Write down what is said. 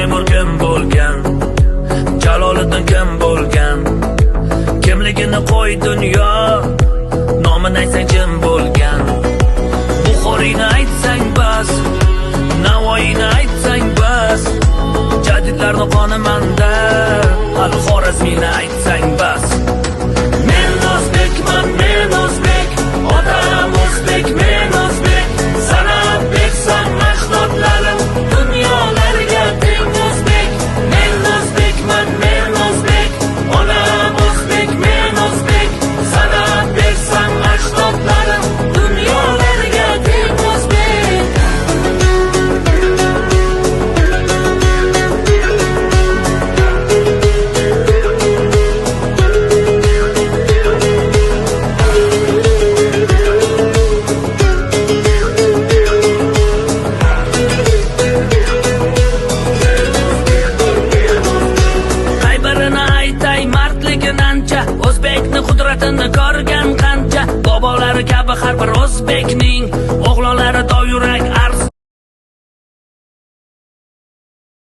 Temur kim bo'lgan, Jaloliddin kim bo'lgan, kimligini qo'y dunyo, nomini aytsang jim bo'lgan. Buxoriyni aytsang bas, Navoiyni aytsang bas, jadidlarni qoni manda, hali Xorazmiyni aytsang bas. Men o'zbekman, men o'zbek, otam o'zbek, men o'zbek, sanab beksam ajdodlarim dunyolarga teng o'zbek. Men o'zbekman, men o'zbek, onam o'zbek, men o'zbek, sanab beksam ajdodlarim dunyolarga teng o'zbek. O'zbekni qudratini ko'rgan qancha, bobolari kabi har bir o'zbekning o'g'lonlari